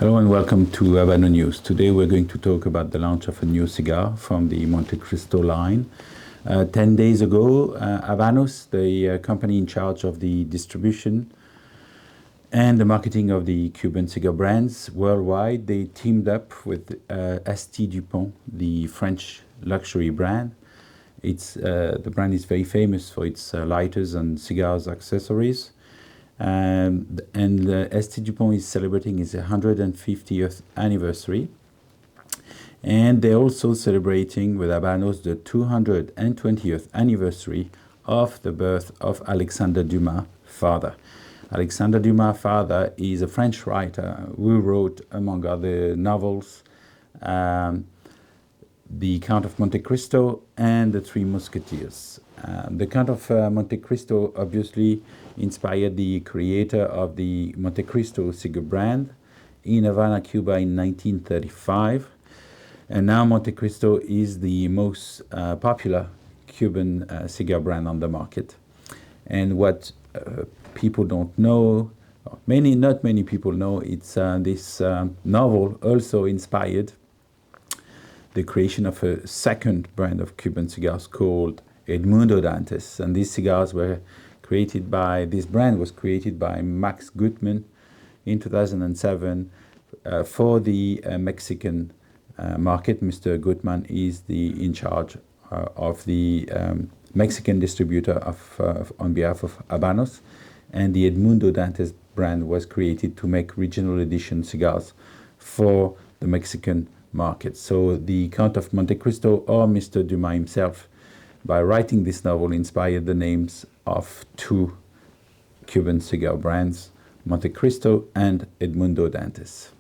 Hello and welcome to Habano News. Today we're going to talk about the launch of a new cigar from the Montecristo line. 10 days ago, Habanos, the company in charge of the distribution and the marketing of the Cuban cigar brands worldwide, they teamed up with S.T. Dupont, the French luxury brand. The brand is very famous for its lighters and cigars accessories. And S.T. Dupont is celebrating its 150th anniversary. And they're also celebrating with Habanos the 220th anniversary of the birth of Alexandre Dumas' father. Alexandre Dumas' father is a French writer who wrote, among other novels, the Count of Montecristo and the Three Musketeers. The Count of Montecristo obviously inspired the creator of the Montecristo cigar brand in Havana, Cuba in 1935. And now Montecristo is the most popular Cuban cigar brand on the market. And what people don't know, not many people know, it's this novel also inspired the creation of a second brand of Cuban cigars called Edmundo Dantes. And these cigars were this brand was created by Max Gutman in 2007 for the Mexican market. Mr. Gutman is in charge of the Mexican distributor on behalf of Habanos, and the Edmundo Dantes brand was created to make regional edition cigars for the Mexican market. So the Count of Montecristo, or Mr. Dumas himself, by writing this novel, inspired the names of two Cuban cigar brands, Montecristo and Edmundo Dantes.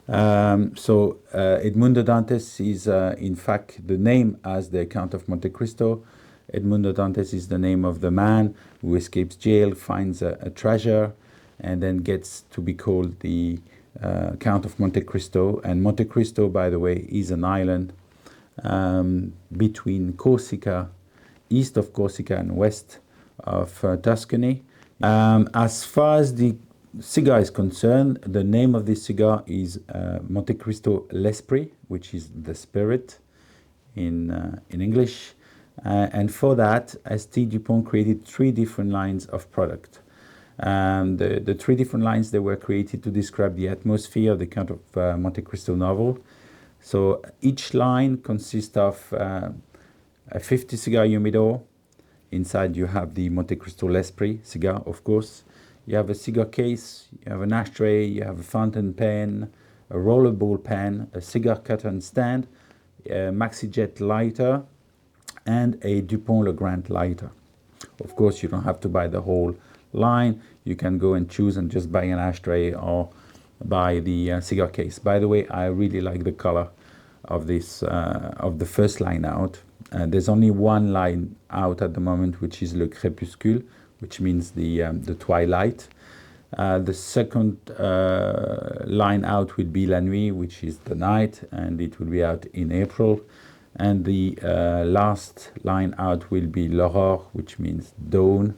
Edmundo Dantes is in fact the name as the Count of Montecristo. Edmundo Dantes is the name of the man who escapes jail, finds a treasure, and then gets to be called the Count of Montecristo. And Montecristo, by the way, is an island between Corsica, east of Corsica and west of Tuscany. As far as the cigar is concerned, the name of this cigar is Montecristo L'Esprit, which is the spirit in English. And for that, S.T. Dupont created three different lines of product. The three different lines, they were created to describe the atmosphere of the Count of Montecristo novel. So each line consists of a 50 cigar humidor. Inside you have the Montecristo L'Esprit cigar, of course. You have a cigar case, you have an ashtray, you have a fountain pen, a rollerball pen, a cigar cutter and stand, a MaxiJet lighter, and a Dupont Le Grand lighter. Of course, you don't have to buy the whole line. You can go and choose and just buy an ashtray or buy the cigar case. By the way, I really like the color of this of the first line out. There's only one line out at the moment, which is Le Crepuscule, which means the twilight. The second line out will be La Nuit, which is the night, and it will be out in April. And the last line out will be L'Aurore, which means dawn,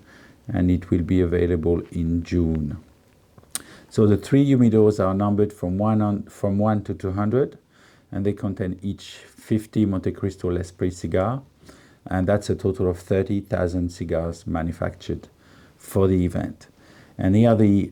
and it will be available in June. So the three humidors are numbered from 1 to 200, and they contain each 50 Montecristo L'Esprit cigar, and that's a total of 30,000 cigars manufactured for the event. And here are the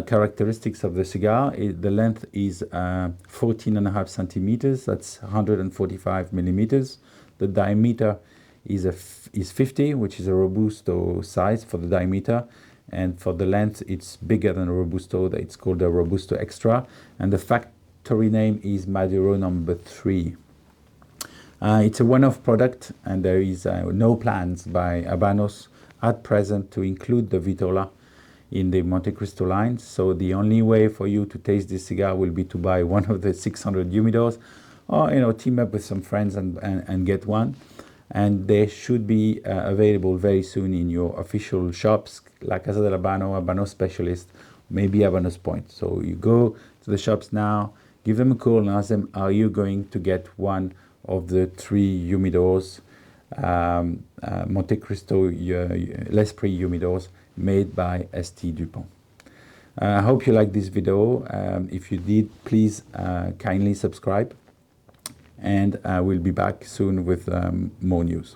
characteristics of the cigar. The length is 14.5 centimeters, that's 145 millimeters. The diameter is 50, which is a Robusto size for the diameter. And for the length, it's bigger than a Robusto. It's called a Robusto Extra. And the factory name is Maduro number 3. It's a one-off product, and there is no plans by Habanos at present to include the vitola in the Montecristo line. So the only way for you to taste this cigar will be to buy one of the 600 humidors, or team up with some friends and get one. And they should be available very soon in your official shops, like Casa del Habano, Habano Specialist, maybe Habanos Point. So you go to the shops now, give them a call and ask them, are you going to get one of the three humidors, Montecristo L'Esprit humidors, made by S.T. Dupont. I hope you liked this video. If you did, please kindly subscribe, and I will be back soon with more news.